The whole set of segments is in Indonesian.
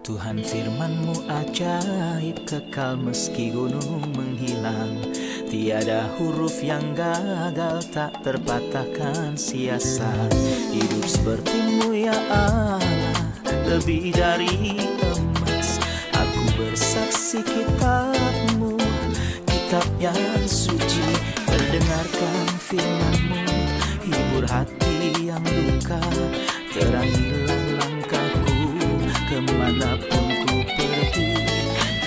Tuhan firman-Mu ajaib, kekal meski gunung menghilang. Tiada huruf yang gagal, tak terpatahkan siasat. Hidup seperti-Mu ya Allah, lebih dari emas. Aku bersaksi kitab-Mu, kitab yang suci. Mendengarkan firman-Mu, hibur hati yang luka. Terangilah langkahku kemanapun ku pergi.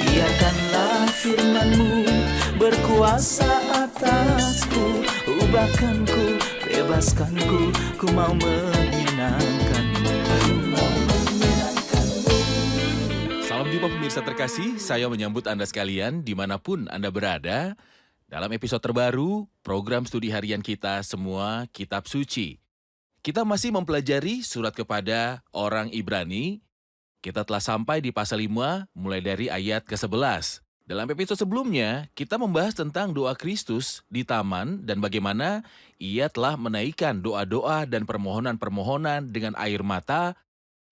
Biarkanlah firman-Mu berkuasa atasku. Ubahkanku, bebaskanku, ku mau menyenangkan-Mu. Salam jumpa pemirsa terkasih, saya menyambut Anda sekalian dimanapun Anda berada. Dalam episode terbaru, program studi harian kita semua Kitab Suci. Kita masih mempelajari surat kepada orang Ibrani. Kita telah sampai di pasal 5 mulai dari ayat ke-11. Dalam episode sebelumnya, kita membahas tentang doa Kristus di taman dan bagaimana ia telah menaikkan doa-doa dan permohonan-permohonan dengan air mata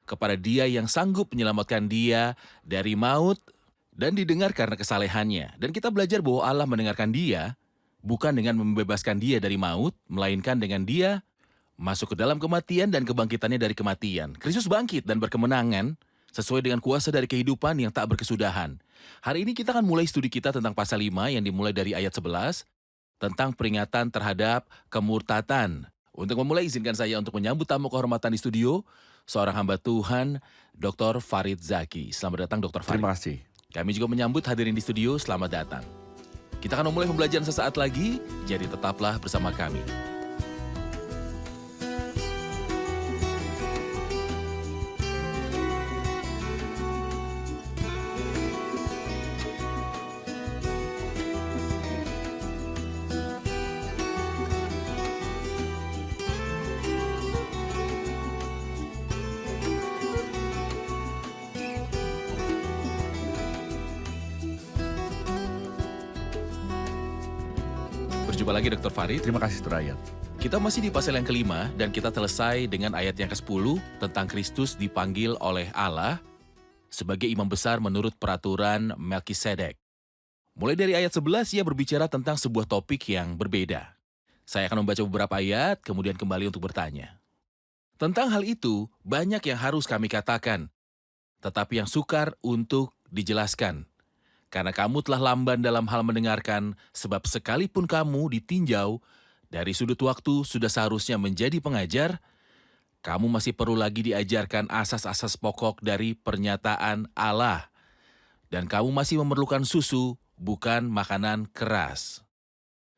kepada Dia yang sanggup menyelamatkan dia dari maut dan didengar karena kesalehannya. Dan kita belajar bahwa Allah mendengarkan dia bukan dengan membebaskan dia dari maut, melainkan dengan dia masuk ke dalam kematian dan kebangkitannya dari kematian. Kristus bangkit dan berkemenangan sesuai dengan kuasa dari kehidupan yang tak berkesudahan. Hari ini kita akan mulai studi kita tentang pasal 5 yang dimulai dari ayat 11 tentang peringatan terhadap kemurtatan. Untuk memulai, izinkan saya untuk menyambut tamu kehormatan di studio, seorang hamba Tuhan, Dr. Farid Zaki. Selamat datang, Dr. Farid. Terima kasih. Kami juga menyambut hadirin di studio, selamat datang. Kita akan memulai pembelajaran sesaat lagi, jadi tetaplah bersama kami. Berjumpa lagi Dr. Farid. Terima kasih, Ryan. Kita masih di pasal yang kelima dan kita selesai dengan ayat yang ke-10 tentang Kristus dipanggil oleh Allah sebagai imam besar menurut peraturan Melkisedek. Mulai dari ayat 11 ia berbicara tentang sebuah topik yang berbeda. Saya akan membaca beberapa ayat, kemudian kembali untuk bertanya. Tentang hal itu, banyak yang harus kami katakan, tetapi yang sukar untuk dijelaskan. Karena kamu telah lamban dalam hal mendengarkan, sebab sekalipun kamu ditinjau, dari sudut waktu sudah seharusnya menjadi pengajar, kamu masih perlu lagi diajarkan asas-asas pokok dari pernyataan Allah. Dan kamu masih memerlukan susu, bukan makanan keras.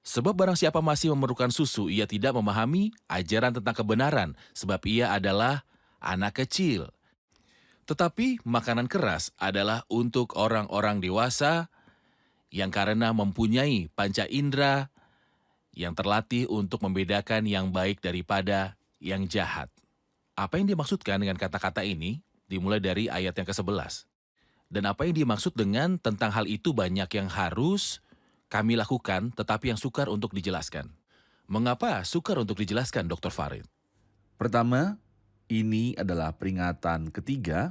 Sebab barang siapa masih memerlukan susu, ia tidak memahami ajaran tentang kebenaran, sebab ia adalah anak kecil. Tetapi makanan keras adalah untuk orang-orang dewasa yang karena mempunyai panca indera yang terlatih untuk membedakan yang baik daripada yang jahat. Apa yang dimaksudkan dengan kata-kata ini dimulai dari ayat yang ke-11. Dan apa yang dimaksud dengan tentang hal itu banyak yang harus kami lakukan tetapi yang sukar untuk dijelaskan. Mengapa sukar untuk dijelaskan, Dr. Farid? Pertama, ini adalah peringatan ketiga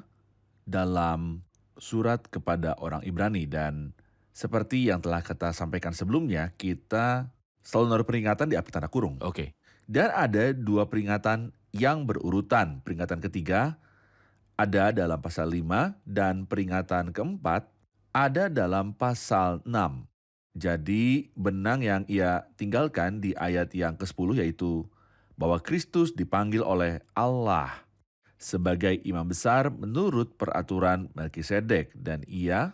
dalam surat kepada orang Ibrani, dan seperti yang telah kita sampaikan sebelumnya, kita selalu menaruh peringatan di akhir tanda kurung. Oke. Dan ada dua peringatan yang berurutan. Peringatan ketiga ada dalam pasal 5 dan peringatan keempat ada dalam pasal 6. Jadi benang yang ia tinggalkan di ayat yang ke-10 yaitu bahwa Kristus dipanggil oleh Allah sebagai imam besar menurut peraturan Melkisedek, dan ia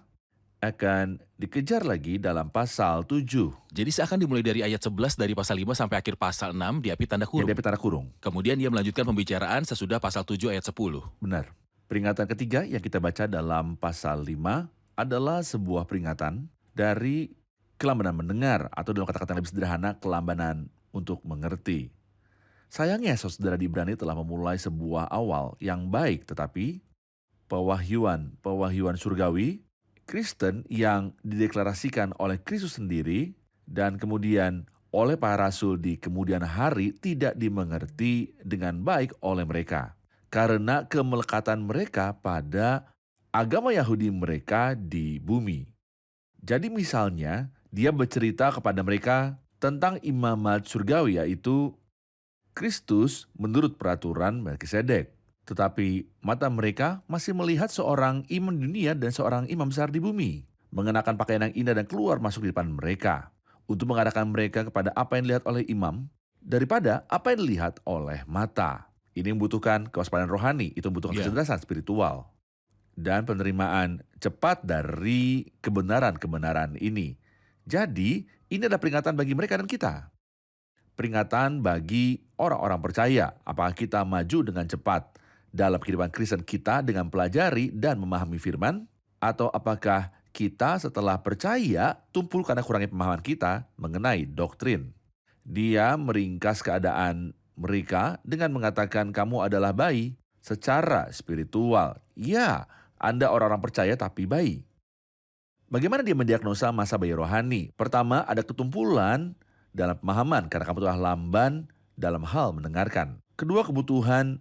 akan dikejar lagi dalam pasal 7. Jadi seakan dimulai dari ayat 11 dari pasal 5 sampai akhir pasal 6 diapi tanda kurung. Yang tanda kurung. Kemudian ia melanjutkan pembicaraan sesudah pasal 7 ayat 10. Benar. Peringatan ketiga yang kita baca dalam pasal 5 adalah sebuah peringatan dari kelambanan mendengar, atau dalam kata-kata yang lebih sederhana, kelambanan untuk mengerti. Sayangnya saudara di Ibrani telah memulai sebuah awal yang baik, tetapi pewahyuan surgawi Kristen yang dideklarasikan oleh Kristus sendiri dan kemudian oleh para rasul di kemudian hari tidak dimengerti dengan baik oleh mereka karena kemelekatan mereka pada agama Yahudi mereka di bumi. Jadi misalnya, dia bercerita kepada mereka tentang imamat surgawi, yaitu Kristus menurut peraturan Melkisedek. Tetapi mata mereka masih melihat seorang imam dunia dan seorang imam besar di bumi, mengenakan pakaian yang indah dan keluar masuk di depan mereka, untuk mengarahkan mereka kepada apa yang dilihat oleh imam, daripada apa yang dilihat oleh mata. Ini membutuhkan kewaspadaan rohani, itu membutuhkan kecerdasan spiritual, dan penerimaan cepat dari kebenaran-kebenaran ini. Jadi, ini adalah peringatan bagi mereka dan kita. Peringatan bagi orang-orang percaya, apakah kita maju dengan cepat dalam kehidupan Kristen kita dengan pelajari dan memahami firman, atau apakah kita setelah percaya tumpul karena kurangnya pemahaman kita mengenai doktrin. Dia meringkas keadaan mereka dengan mengatakan kamu adalah bayi secara spiritual. Ya, Anda orang-orang percaya tapi bayi. Bagaimana dia mendiagnosa masa bayi rohani? Pertama, ada ketumpulan dalam pemahaman karena kamu telah lamban dalam hal mendengarkan. Kedua, kebutuhan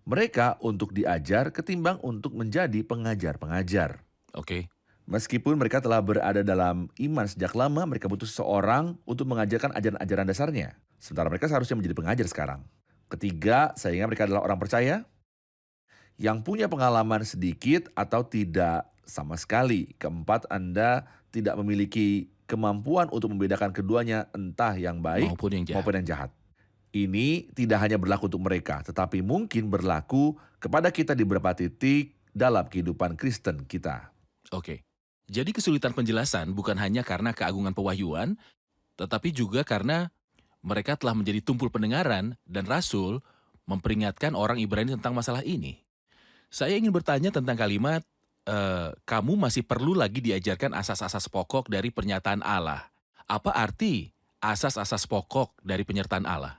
mereka untuk diajar ketimbang untuk menjadi pengajar-pengajar. Oke. Meskipun mereka telah berada dalam iman sejak lama, mereka butuh seseorang untuk mengajarkan ajaran-ajaran dasarnya. Sementara mereka seharusnya menjadi pengajar sekarang. Ketiga, sehingga mereka adalah orang percaya yang punya pengalaman sedikit atau tidak sama sekali. Keempat, Anda tidak memiliki kemampuan untuk membedakan keduanya, entah yang baik maupun yang jahat. Ini tidak hanya berlaku untuk mereka, tetapi mungkin berlaku kepada kita di beberapa titik dalam kehidupan Kristen kita. Oke. Jadi kesulitan penjelasan bukan hanya karena keagungan pewahyuan, tetapi juga karena mereka telah menjadi tumpul pendengaran dan Rasul memperingatkan orang Ibrani tentang masalah ini. Saya ingin bertanya tentang kalimat, kamu masih perlu lagi diajarkan asas-asas pokok dari pernyataan Allah. Apa arti asas-asas pokok dari pernyataan Allah?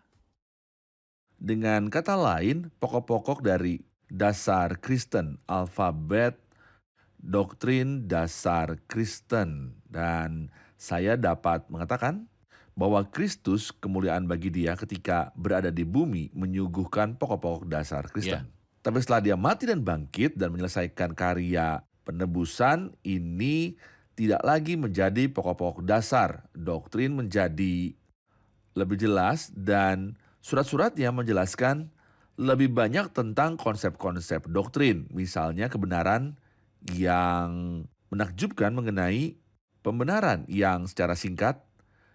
Dengan kata lain, pokok-pokok dari dasar Kristen, alfabet, doktrin dasar Kristen. Dan saya dapat mengatakan bahwa Kristus kemuliaan bagi dia ketika berada di bumi menyuguhkan pokok-pokok dasar Kristen. Tapi setelah dia mati dan bangkit dan menyelesaikan karya penebusan, ini tidak lagi menjadi pokok-pokok dasar. Doktrin menjadi lebih jelas dan surat-suratnya menjelaskan lebih banyak tentang konsep-konsep doktrin. Misalnya kebenaran yang menakjubkan mengenai pembenaran yang secara singkat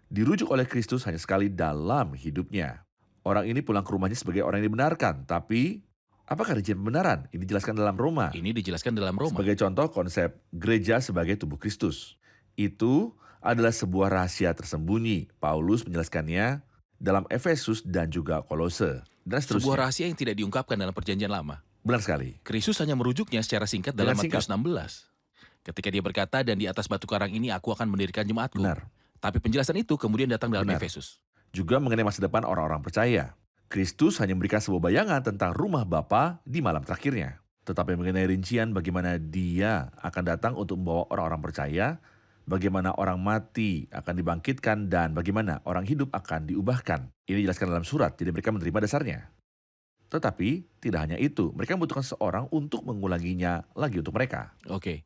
dirujuk oleh Kristus hanya sekali dalam hidupnya. Orang ini pulang ke rumahnya sebagai orang yang dibenarkan, tapi apakah rincian pembenaran? Ini dijelaskan dalam Roma. Ini dijelaskan dalam Roma. Sebagai contoh konsep gereja sebagai tubuh Kristus. Itu adalah sebuah rahasia tersembunyi. Paulus menjelaskannya dalam Efesus dan juga Kolose. Dan seterusnya. Sebuah rahasia yang tidak diungkapkan dalam perjanjian lama. Benar sekali. Kristus hanya merujuknya secara singkat dalam Matius 16. Ketika dia berkata, dan di atas batu karang ini aku akan mendirikan jemaatku. Benar. Tapi penjelasan itu kemudian datang dalam Benar. Efesus. Juga mengenai masa depan orang-orang percaya. Kristus hanya memberikan sebuah bayangan tentang rumah Bapa di malam terakhirnya. Tetapi mengenai rincian bagaimana dia akan datang untuk membawa orang-orang percaya, bagaimana orang mati akan dibangkitkan, dan bagaimana orang hidup akan diubahkan. Ini dijelaskan dalam surat, jadi mereka menerima dasarnya. Tetapi tidak hanya itu, mereka membutuhkan seorang untuk mengulanginya lagi untuk mereka. Oke.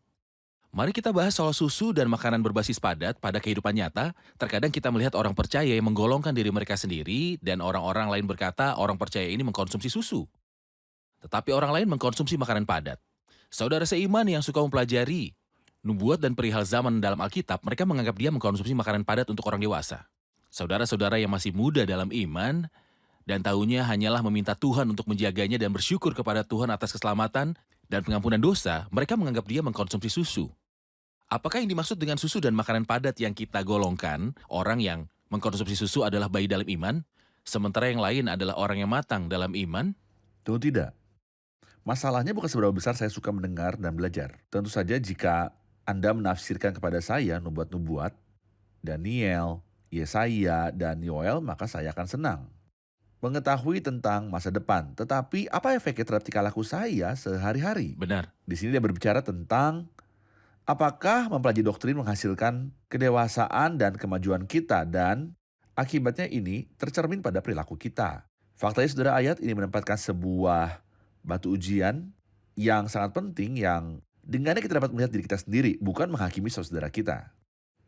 Mari kita bahas soal susu dan makanan berbasis padat pada kehidupan nyata. Terkadang kita melihat orang percaya yang menggolongkan diri mereka sendiri dan orang-orang lain berkata orang percaya ini mengkonsumsi susu. Tetapi orang lain mengkonsumsi makanan padat. Saudara seiman yang suka mempelajari nubuat dan perihal zaman dalam Alkitab, mereka menganggap dia mengkonsumsi makanan padat untuk orang dewasa. Saudara-saudara yang masih muda dalam iman dan tahunya hanyalah meminta Tuhan untuk menjaganya dan bersyukur kepada Tuhan atas keselamatan dan pengampunan dosa, mereka menganggap dia mengkonsumsi susu. Apakah yang dimaksud dengan susu dan makanan padat yang kita golongkan, orang yang mengkonsumsi susu adalah bayi dalam iman, sementara yang lain adalah orang yang matang dalam iman? Tentu tidak. Masalahnya bukan seberapa besar saya suka mendengar dan belajar. Tentu saja jika Anda menafsirkan kepada saya nubuat-nubuat, Daniel, Yesaya, dan Yoel, maka saya akan senang mengetahui tentang masa depan. Tetapi apa efeknya terhadap tingkah laku saya sehari-hari? Benar. Di sini dia berbicara tentang apakah mempelajari doktrin menghasilkan kedewasaan dan kemajuan kita, dan akibatnya ini tercermin pada perilaku kita. Faktanya saudara, ayat ini menempatkan sebuah batu ujian yang sangat penting yang Dengannya kita dapat melihat diri kita sendiri, bukan menghakimi saudara kita.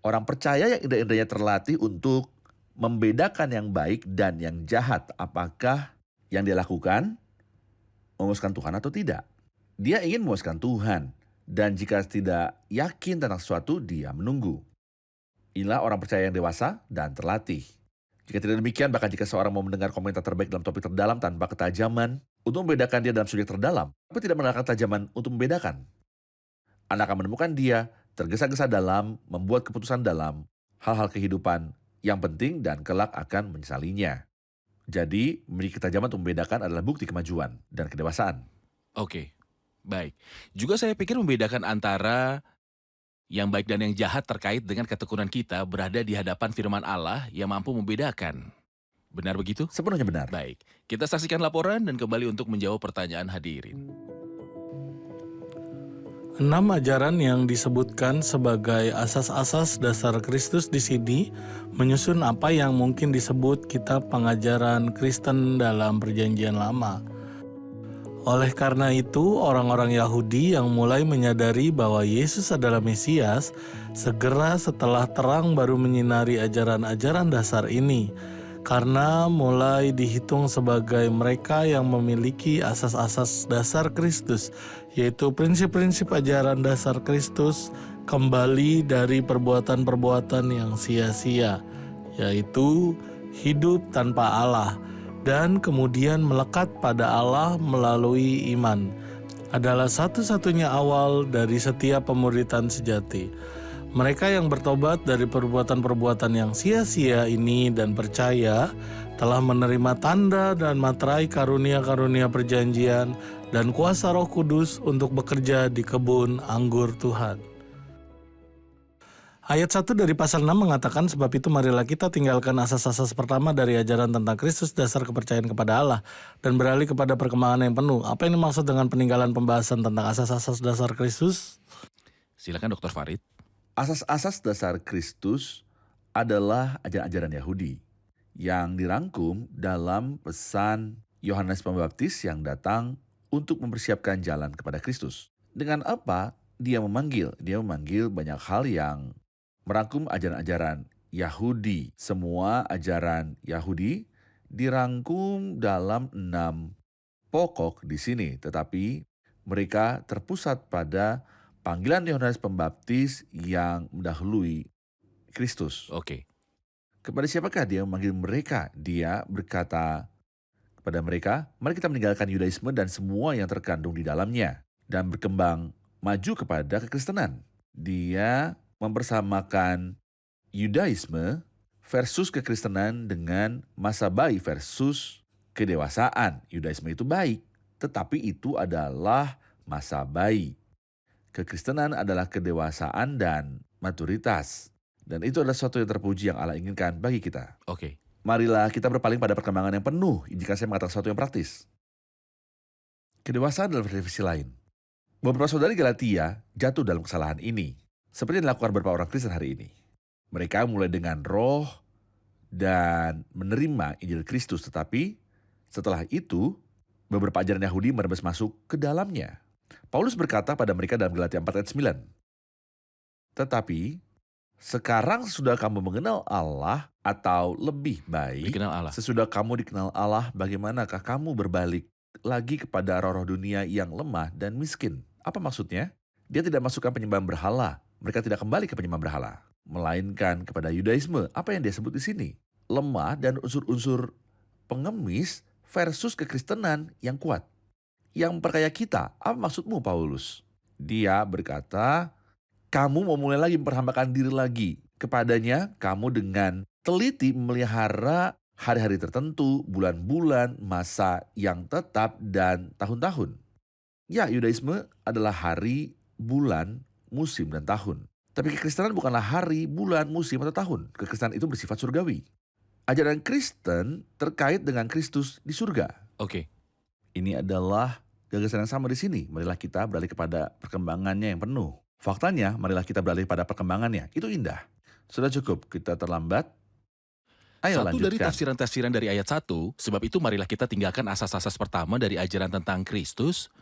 Orang percaya yang indera-inderanya terlatih untuk membedakan yang baik dan yang jahat. Apakah yang dia lakukan memuaskan Tuhan atau tidak? Dia ingin memuaskan Tuhan. Dan jika tidak yakin tentang sesuatu, dia menunggu. Inilah orang percaya yang dewasa dan terlatih. Jika tidak demikian, bahkan jika seorang mau mendengar komentar terbaik dalam topik terdalam tanpa ketajaman untuk membedakan dia dalam subjek terdalam, tapi tidak menggunakan ketajaman untuk membedakan, Anda akan menemukan dia tergesa-gesa dalam membuat keputusan dalam hal-hal kehidupan yang penting dan kelak akan menyesalinya. Jadi, memiliki ketajaman untuk membedakan adalah bukti kemajuan dan kedewasaan. Oke, baik. Juga saya pikir membedakan antara yang baik dan yang jahat terkait dengan ketekunan kita berada di hadapan firman Allah yang mampu membedakan. Benar begitu? Sepenuhnya benar. Baik, kita saksikan laporan dan kembali untuk menjawab pertanyaan hadirin. 6 ajaran yang disebutkan sebagai asas-asas dasar Kristus di sini menyusun apa yang mungkin disebut kitab pengajaran Kristen dalam Perjanjian Lama. Oleh karena itu, orang-orang Yahudi yang mulai menyadari bahwa Yesus adalah Mesias, segera setelah terang baru menyinari ajaran-ajaran dasar ini, karena mulai dihitung sebagai mereka yang memiliki asas-asas dasar Kristus, yaitu prinsip-prinsip ajaran dasar Kristus kembali dari perbuatan-perbuatan yang sia-sia, yaitu hidup tanpa Allah, dan kemudian melekat pada Allah melalui iman, adalah satu-satunya awal dari setiap pemuritan sejati. Mereka yang bertobat dari perbuatan-perbuatan yang sia-sia ini dan percaya telah menerima tanda dan materai karunia-karunia perjanjian dan kuasa Roh Kudus untuk bekerja di kebun anggur Tuhan. Ayat 1 dari pasal 6 mengatakan, sebab itu marilah kita tinggalkan asas-asas pertama dari ajaran tentang Kristus, dasar kepercayaan kepada Allah, dan beralih kepada perkembangan yang penuh. Apa yang dimaksud dengan peninggalan pembahasan tentang asas-asas dasar Kristus? Silakan Dr. Farid. Asas-asas dasar Kristus adalah ajaran-ajaran Yahudi yang dirangkum dalam pesan Yohanes Pembaptis yang datang untuk mempersiapkan jalan kepada Kristus. Dengan apa dia memanggil? Dia memanggil banyak hal yang merangkum ajaran-ajaran Yahudi. Semua ajaran Yahudi dirangkum dalam 6 pokok di sini, tetapi mereka terpusat pada panggilan Yohanes Pembaptis yang mendahului Kristus. Oke. Kepada siapakah dia memanggil mereka? Dia berkata kepada mereka, mari kita meninggalkan Yudaisme dan semua yang terkandung di dalamnya, dan berkembang maju kepada kekristenan. Dia mempersamakan Yudaisme versus kekristenan dengan masa bayi versus kedewasaan. Yudaisme itu baik, tetapi itu adalah masa bayi. Kekristenan adalah kedewasaan dan maturitas. Dan itu adalah sesuatu yang terpuji yang Allah inginkan bagi kita. Oke. Marilah kita berpaling pada perkembangan yang penuh, jika saya mengatakan sesuatu yang praktis. Kedewasaan dalam definisi lain. Beberapa saudari Galatia jatuh dalam kesalahan ini, seperti yang dilakukan beberapa orang Kristen hari ini. Mereka mulai dengan roh dan menerima Injil Kristus, tetapi setelah itu, beberapa ajaran Yahudi merebas masuk ke dalamnya. Paulus berkata pada mereka dalam Galatia 4 ayat 9, tetapi sekarang sesudah kamu mengenal Allah, atau lebih baik, Dikenal Allah. sesudah kamu dikenal Allah, bagaimanakah kamu berbalik lagi kepada roh-roh dunia yang lemah dan miskin? Apa maksudnya? Dia tidak masukkan penyembahan berhala. Mereka tidak kembali ke penyembahan berhala, melainkan kepada Yudaisme. Apa yang dia sebut di sini? Lemah dan unsur-unsur pengemis versus kekristenan yang kuat, yang memperkaya kita. Apa maksudmu, Paulus? Dia berkata, kamu mau mulai lagi memperhambakan diri lagi kepadanya. Kamu dengan teliti memelihara hari-hari tertentu, bulan-bulan, masa yang tetap, dan tahun-tahun. Ya, Yudaisme adalah hari, bulan, musim, dan tahun. Tapi kekristenan bukanlah hari, bulan, musim, atau tahun. Kekristenan itu bersifat surgawi. Ajaran Kristen terkait dengan Kristus di surga. Oke. Ini adalah gagasan yang sama di sini. Marilah kita beralih kepada perkembangannya yang penuh. Faktanya, marilah kita beralih pada perkembangannya. Itu indah. Sudah cukup, kita terlambat. Ayo Satu dari lanjutkan. tafsiran-tafsiran dari ayat 1, sebab itu marilah kita tinggalkan asas-asas pertama dari ajaran tentang Kristus,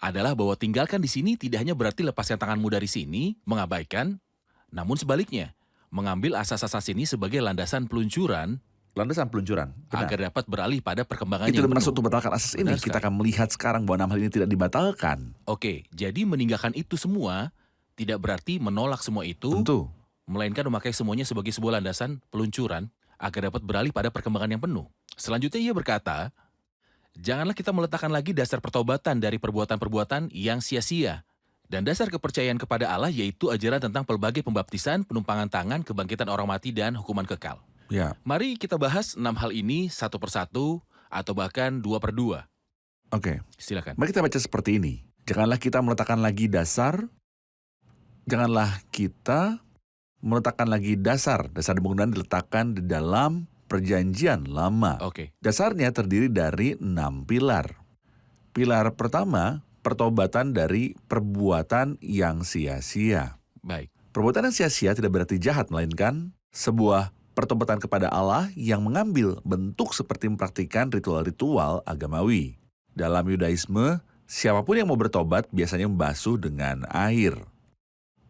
adalah bahwa tinggalkan di sini tidak hanya berarti lepaskan tanganmu dari sini, mengabaikan, namun sebaliknya, mengambil asas-asas ini sebagai landasan peluncuran Landasan peluncuran. Benar. agar dapat beralih pada perkembangan Itu yang bermaksud penuh. untuk membatalkan asas ini. Benar Kita sekali. akan melihat sekarang bahwa 6 hal ini tidak dibatalkan. Oke, jadi meninggalkan itu semua tidak berarti menolak semua itu, Tentu. melainkan memakai semuanya sebagai sebuah landasan peluncuran agar dapat beralih pada perkembangan yang penuh. Selanjutnya ia berkata, janganlah kita meletakkan lagi dasar pertobatan dari perbuatan-perbuatan yang sia-sia. Dan dasar kepercayaan kepada Allah yaitu ajaran tentang pelbagai pembaptisan, penumpangan tangan, kebangkitan orang mati, dan hukuman kekal. Ya, Mari kita bahas 6 hal ini satu persatu atau bahkan 2 per 2. oke. Silakan. Mari kita baca seperti ini. Janganlah kita meletakkan lagi dasar. Janganlah kita meletakkan lagi dasar. Dasar bangunan diletakkan di dalam perjanjian lama. Oke, Dasarnya terdiri dari 6 pilar. Pilar pertama, pertobatan dari perbuatan yang sia-sia. baik. Perbuatan yang sia-sia tidak berarti jahat, melainkan sebuah pertobatan kepada Allah yang mengambil bentuk seperti mempraktikkan ritual-ritual agamawi. Dalam Yudaisme, siapapun yang mau bertobat biasanya membasuh dengan air,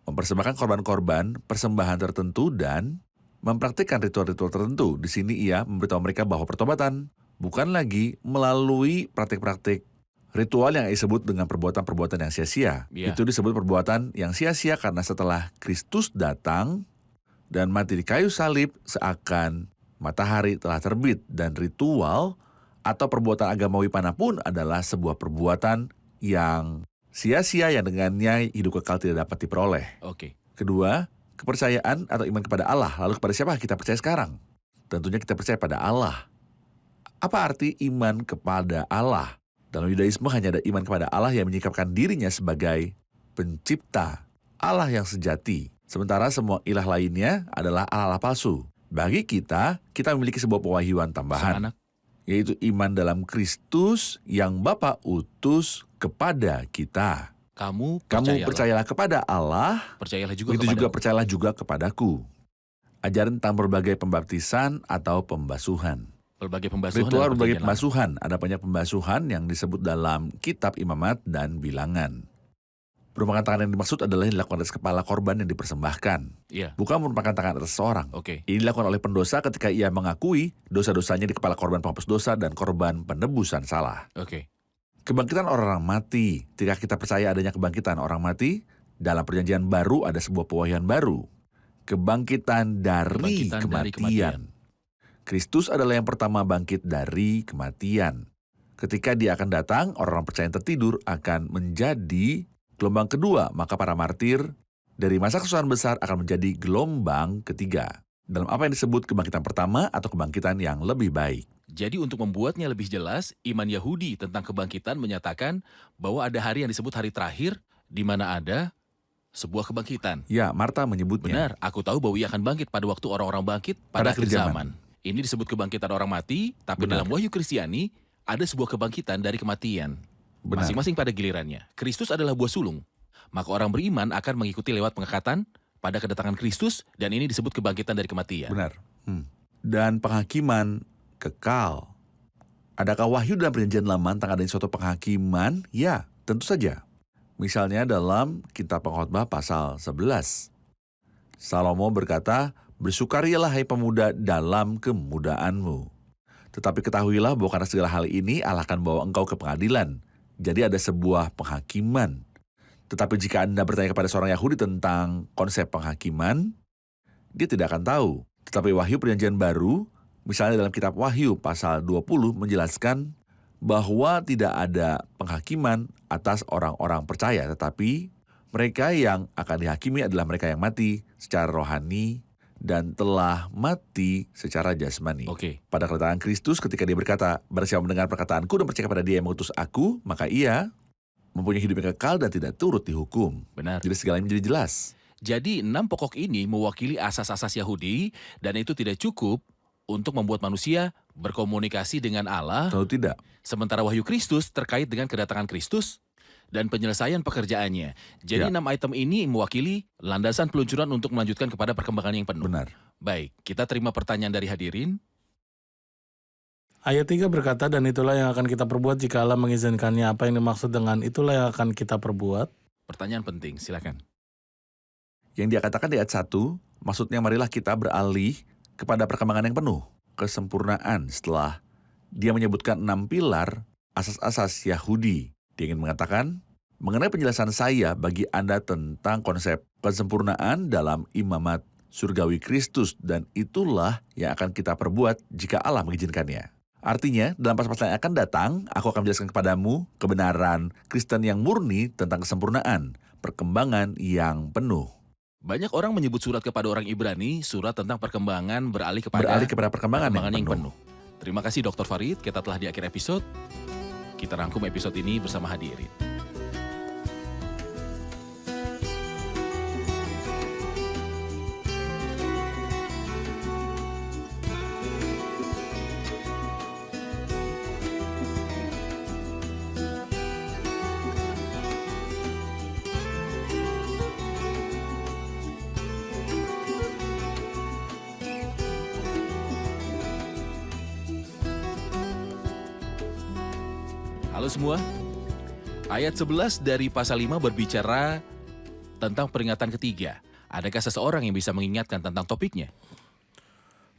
mempersembahkan korban-korban persembahan tertentu, dan mempraktikkan ritual-ritual tertentu. Di sini ia memberitahu mereka bahwa pertobatan bukan lagi melalui praktik-praktik ritual yang disebut dengan perbuatan-perbuatan yang sia-sia. Iya. Itu disebut perbuatan yang sia-sia karena setelah Kristus datang dan mati di kayu salib seakan matahari telah terbit, dan ritual atau perbuatan agamawi manapun adalah sebuah perbuatan yang sia-sia yang dengannya hidup kekal tidak dapat diperoleh. Oke. Kedua, kepercayaan atau iman kepada Allah. Lalu kepada siapa kita percaya sekarang? Tentunya kita percaya pada Allah. Apa arti iman kepada Allah? Dalam Yudaisme hanya ada iman kepada Allah yang menyikapkan dirinya sebagai pencipta, Allah yang sejati. Sementara semua ilah lainnya adalah Allah palsu. Bagi kita memiliki sebuah pewahyuan Sang tambahan, anak, yaitu iman dalam Kristus yang Bapa utus kepada kita. kamu Kamu percayalah kepada Allah, percayalah juga begitu juga kepada percayalah juga kepadaku. Ajaran tentang berbagai pembaptisan atau pembasuhan. berbagai pembasuhan. Ritual dalam berbagai perjanjian lama. pembasuhan. Ada banyak pembasuhan yang disebut dalam kitab Imamat dan Bilangan. Penumpakan tangan yang dimaksud adalah yang dilakukan atas kepala korban yang dipersembahkan. Iya, Bukan menumpangkan tangan atas seorang. oke. Ini dilakukan oleh pendosa ketika ia mengakui dosa-dosanya di kepala korban penghapus dosa dan korban penebusan salah. Oke. Kebangkitan orang mati. Ketika kita percaya adanya kebangkitan orang mati, dalam perjanjian baru ada sebuah pewahyuan baru. Kebangkitan dari Kebangkitan dari kematian. Kristus adalah yang pertama bangkit dari kematian. Ketika dia akan datang, orang percaya yang tertidur akan menjadi gelombang kedua, maka para martir dari masa kesusahan besar akan menjadi gelombang ketiga. Dalam apa yang disebut kebangkitan pertama atau kebangkitan yang lebih baik. Jadi untuk membuatnya lebih jelas, iman Yahudi tentang kebangkitan menyatakan bahwa ada hari yang disebut hari terakhir di mana ada sebuah kebangkitan. Ya, Marta menyebutnya. Benar, aku tahu bahwa ia akan bangkit pada waktu orang-orang bangkit Pada pada akhir akhir zaman. zaman. Ini disebut kebangkitan orang mati, tapi Benar. dalam Wahyu Kristiani ada sebuah kebangkitan dari kematian. Benar. Masing-masing pada gilirannya. Kristus adalah buah sulung. Maka orang beriman akan mengikuti lewat pengangkatan pada kedatangan Kristus, dan ini disebut kebangkitan dari kematian. Benar. Dan penghakiman kekal. Adakah wahyu dalam perjanjian lama tentang adanya suatu penghakiman? Ya, tentu saja. Misalnya dalam kitab Pengkhotbah pasal 11. Salomo berkata, "Bersukarialah hai pemuda dalam kemudaanmu. Tetapi ketahuilah bahwa karena segala hal ini Allah akan bawa engkau ke pengadilan." Jadi ada sebuah penghakiman. Tetapi jika Anda bertanya kepada seorang Yahudi tentang konsep penghakiman, dia tidak akan tahu. Tetapi Wahyu Perjanjian Baru, misalnya dalam kitab Wahyu pasal 20 menjelaskan bahwa tidak ada penghakiman atas orang-orang percaya, tetapi mereka yang akan dihakimi adalah mereka yang mati secara rohani dan telah mati secara jasmani. Oke. Pada kedatangan Kristus ketika dia berkata, "Barang siapa mendengar perkataanku dan percaya kepada dia yang mengutus aku, maka ia mempunyai hidup yang kekal dan tidak turut dihukum." Benar. Jadi segalanya menjadi jelas. Jadi 6 pokok ini mewakili asas-asas Yahudi, dan itu tidak cukup untuk membuat manusia berkomunikasi dengan Allah, Tentu tidak. sementara Wahyu Kristus terkait dengan kedatangan Kristus dan penyelesaian pekerjaannya. Jadi Ya. 6 item ini mewakili landasan peluncuran untuk melanjutkan kepada perkembangan yang penuh. Benar. Baik, kita terima pertanyaan dari hadirin. Ayat 3 berkata, dan itulah yang akan kita perbuat jika Allah mengizinkannya. Apa yang dimaksud dengan itulah yang akan kita perbuat? Pertanyaan penting, silakan. Yang dia katakan di ayat 1, maksudnya marilah kita beralih kepada perkembangan yang penuh, kesempurnaan setelah dia menyebutkan 6 pilar asas-asas Yahudi. Dia ingin mengatakan, mengenai penjelasan saya bagi Anda tentang konsep kesempurnaan dalam imamat surgawi Kristus, dan itulah yang akan kita perbuat jika Allah mengizinkannya. Artinya, dalam pasal-pasal yang akan datang, aku akan menjelaskan kepadamu kebenaran Kristen yang murni tentang kesempurnaan, perkembangan yang penuh. Banyak orang menyebut surat kepada orang Ibrani, surat tentang perkembangan beralih kepada Perkembangan yang penuh. Terima kasih Dr. Farid, kita telah di akhir episode. Kita rangkum episode ini bersama hadirin. Halo semua, ayat 11 dari pasal 5 berbicara tentang peringatan ketiga. Adakah seseorang yang bisa mengingatkan tentang topiknya?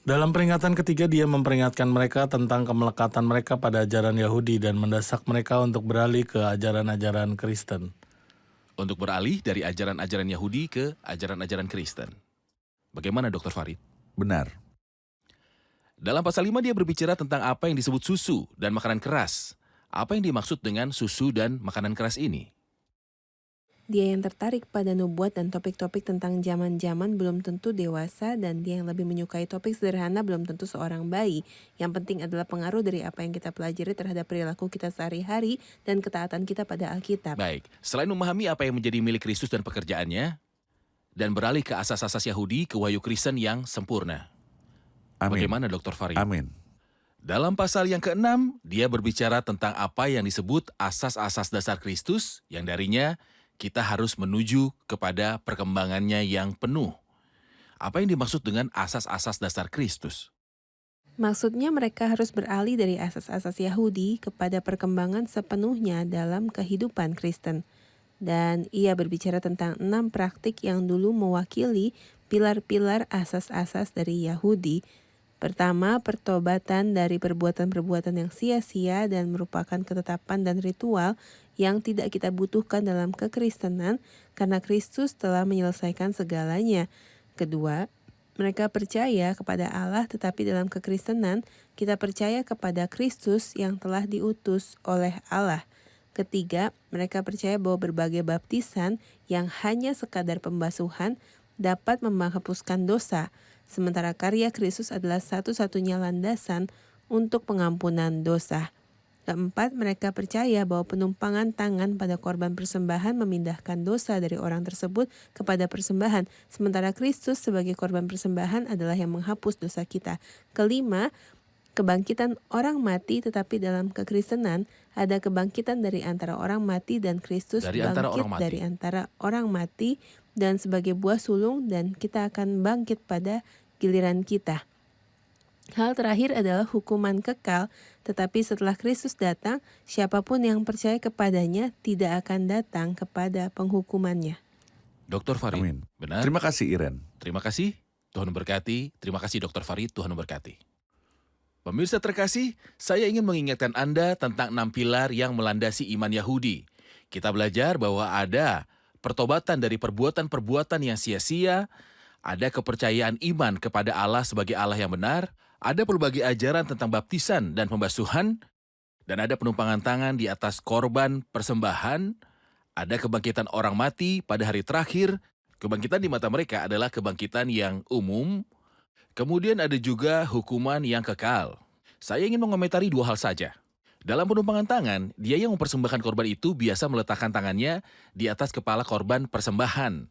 Dalam peringatan ketiga, dia memperingatkan mereka tentang kemelekatan mereka pada ajaran Yahudi dan mendesak mereka untuk beralih ke ajaran-ajaran Kristen. Untuk beralih dari ajaran-ajaran Yahudi ke ajaran-ajaran Kristen. Bagaimana Dr. Farid? Benar. Dalam pasal 5 dia berbicara tentang apa yang disebut susu dan makanan keras. Apa yang dimaksud dengan susu dan makanan keras ini? Dia yang tertarik pada nubuat dan topik-topik tentang zaman-zaman belum tentu dewasa, dan dia yang lebih menyukai topik sederhana belum tentu seorang bayi. Yang penting adalah pengaruh dari apa yang kita pelajari terhadap perilaku kita sehari-hari dan ketaatan kita pada Alkitab. Baik, selain memahami apa yang menjadi milik Kristus dan pekerjaannya, dan beralih ke asas-asas Yahudi ke wahyu Kristen yang sempurna. Amin. Bagaimana Dr. Farid? Amin. Dalam pasal yang ke-6, dia berbicara tentang apa yang disebut asas-asas dasar Kristus, yang darinya kita harus menuju kepada perkembangannya yang penuh. Apa yang dimaksud dengan asas-asas dasar Kristus? Maksudnya mereka harus beralih dari asas-asas Yahudi kepada perkembangan sepenuhnya dalam kehidupan Kristen. Dan ia berbicara tentang 6 praktik yang dulu mewakili pilar-pilar asas-asas dari Yahudi. Pertama, pertobatan dari perbuatan-perbuatan yang sia-sia dan merupakan ketetapan dan ritual yang tidak kita butuhkan dalam kekristenan karena Kristus telah menyelesaikan segalanya. Kedua, mereka percaya kepada Allah, tetapi dalam kekristenan kita percaya kepada Kristus yang telah diutus oleh Allah. Ketiga, mereka percaya bahwa berbagai baptisan yang hanya sekadar pembasuhan dapat menghapuskan dosa, sementara karya Kristus adalah satu-satunya landasan untuk pengampunan dosa. Keempat, mereka percaya bahwa penumpangan tangan pada korban persembahan memindahkan dosa dari orang tersebut kepada persembahan, sementara Kristus sebagai korban persembahan adalah yang menghapus dosa kita. Kelima, kebangkitan orang mati, tetapi dalam kekristenan ada kebangkitan dari antara orang mati dan Kristus bangkit dari antara orang mati dan sebagai buah sulung, dan kita akan bangkit pada giliran kita. Hal terakhir adalah hukuman kekal, tetapi setelah Kristus datang, siapapun yang percaya kepadanya tidak akan datang kepada penghukumannya. Dr. Farid, Amin. benar? Terima kasih, Iren. Terima kasih, Tuhan memberkati. Terima kasih Dr. Farid, Tuhan memberkati. Pemirsa terkasih, saya ingin mengingatkan Anda tentang 6 pilar yang melandasi iman Yahudi. Kita belajar bahwa ada pertobatan dari perbuatan-perbuatan yang sia-sia, ada kepercayaan iman kepada Allah sebagai Allah yang benar, ada berbagai ajaran tentang baptisan dan pembasuhan, dan ada penumpangan tangan di atas korban persembahan, ada kebangkitan orang mati pada hari terakhir. Kebangkitan di mata mereka adalah kebangkitan yang umum. Kemudian ada juga hukuman yang kekal. Saya ingin mengomentari 2 hal saja. Dalam penumpangan tangan, dia yang mempersembahkan korban itu biasa meletakkan tangannya di atas kepala korban persembahan.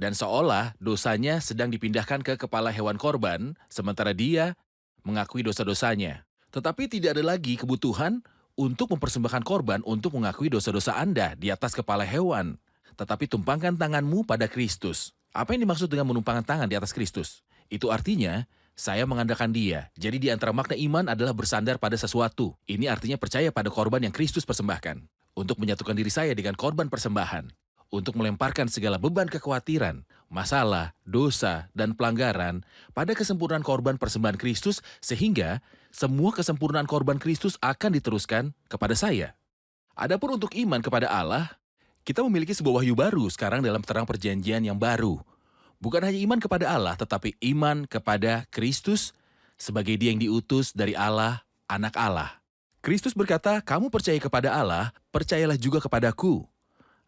Dan seolah dosanya sedang dipindahkan ke kepala hewan korban, sementara dia mengakui dosa-dosanya. Tetapi tidak ada lagi kebutuhan untuk mempersembahkan korban untuk mengakui dosa-dosa Anda di atas kepala hewan. Tetapi tumpangkan tanganmu pada Kristus. Apa yang dimaksud dengan menumpangkan tangan di atas Kristus? Itu artinya, Saya mengandalkan Dia. Jadi di antara makna iman adalah bersandar pada sesuatu. Ini artinya percaya pada korban yang Kristus persembahkan. Untuk menyatukan diri saya dengan korban persembahan. Untuk melemparkan segala beban kekhawatiran, masalah, dosa, dan pelanggaran pada kesempurnaan korban persembahan Kristus sehingga semua kesempurnaan korban Kristus akan diteruskan kepada saya. Adapun untuk iman kepada Allah, kita memiliki sebuah wahyu baru sekarang dalam terang perjanjian yang baru. Bukan hanya iman kepada Allah, tetapi iman kepada Kristus sebagai Dia yang diutus dari Allah, Anak Allah. Kristus berkata, kamu percaya kepada Allah, percayalah juga kepadaku.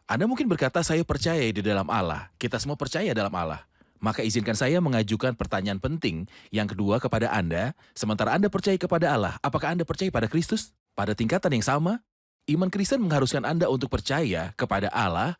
Anda mungkin berkata, saya percaya di dalam Allah. Kita semua percaya dalam Allah. Maka izinkan saya mengajukan pertanyaan penting yang kedua kepada Anda. Sementara Anda percaya kepada Allah, apakah Anda percaya pada Kristus? Pada tingkatan yang sama, iman Kristen mengharuskan Anda untuk percaya kepada Allah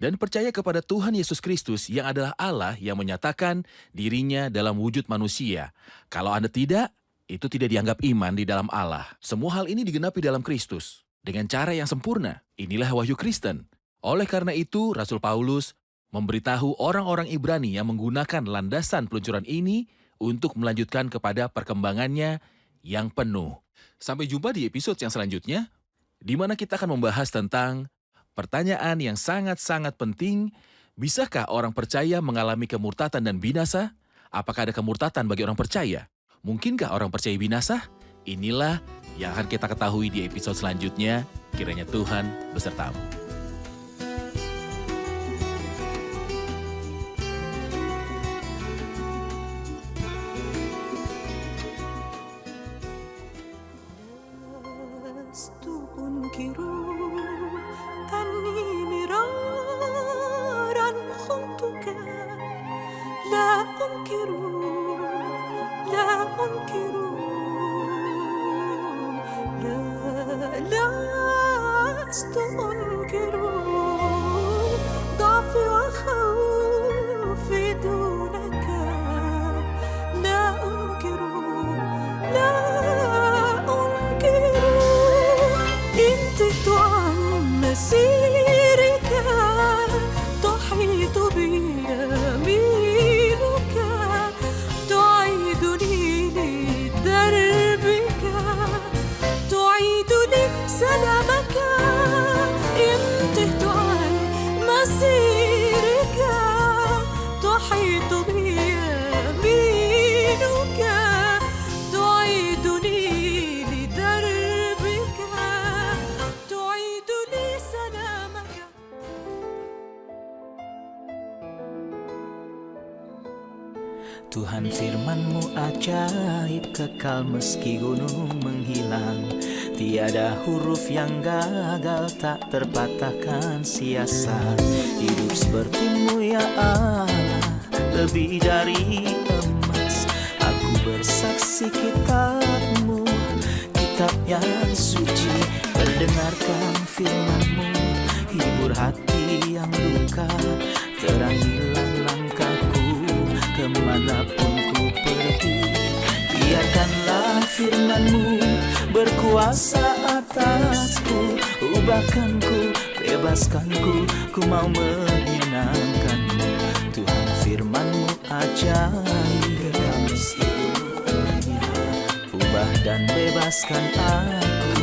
dan percaya kepada Tuhan Yesus Kristus yang adalah Allah yang menyatakan dirinya dalam wujud manusia. Kalau Anda tidak, itu tidak dianggap iman di dalam Allah. Semua hal ini digenapi dalam Kristus dengan cara yang sempurna. Inilah wahyu Kristen. Oleh karena itu, Rasul Paulus memberitahu orang-orang Ibrani yang menggunakan landasan peluncuran ini untuk melanjutkan kepada perkembangannya yang penuh. Sampai jumpa di episode yang selanjutnya, di mana kita akan membahas tentang pertanyaan yang sangat-sangat penting, bisakah orang percaya mengalami kemurtatan dan binasa? Apakah ada kemurtatan bagi orang percaya? Mungkinkah orang percaya binasa? Inilah yang akan kita ketahui di episode selanjutnya. Kiranya Tuhan besertamu. لست أنكر أني مرارا خنتك لا أنكر لا أنكر لا لست أنكر ضعفي وخوفي دونك لا أنكر لا أنكر إن تهت عن مسيرك تحيط بي يمينك تعيدني لدربك تعيد لي سلامك إن تهت عن مسيرك تحيط بي يمينك تعيدني لدربك تعيد لي سلامك. Tuhan firman-Mu ajaib, kekal meski gunung menghilang. Tiada huruf yang gagal, tak terpatahkan siasat. Hidup seperti-Mu ya Allah, lebih dari emas. Aku bersaksi kitab-Mu, kitab yang suci. Mendengarkan firman-Mu, hibur hati yang luka. Terangilah langkahku kemanapun ku pergi. Biarkanlah firman-Mu berkuasa atasku. Ubahkanku, bebaskanku, ku mau menyenangkan-Mu. Tuhan firman-Mu ajaib, kekal meski dunia. Ubah dan bebaskan aku.